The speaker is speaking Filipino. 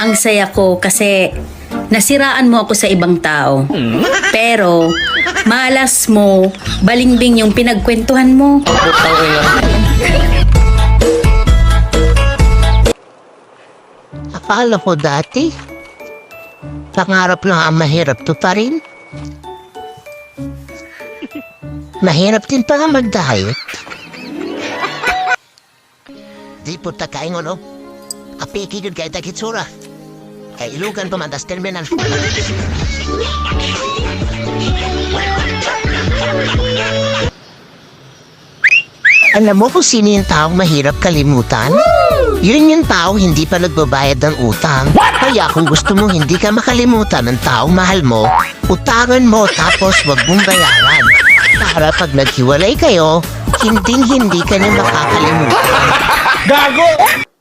Ang saya ko kasi nasiraan mo ako sa ibang tao. Pero malas mo, balimbing yung pinagkwentuhan mo. Akala ko dati, pangarap lang ang mahirap to pa rin. Mahirap din pa nga mag-diet. Di po takain no? Apiki yun kay Takitsura. Kay ilugan pa man das terminal. Alam mo kung sino yung taong mahirap kalimutan? Yun yung tao hindi pa nagbabayad ng utang. Kaya kung gusto mo hindi ka makalimutan ng taong mahal mo, utangan mo tapos wag mong bayaran. Para pag naghiwalay kayo, hindi ka na makakalimutan. Gago!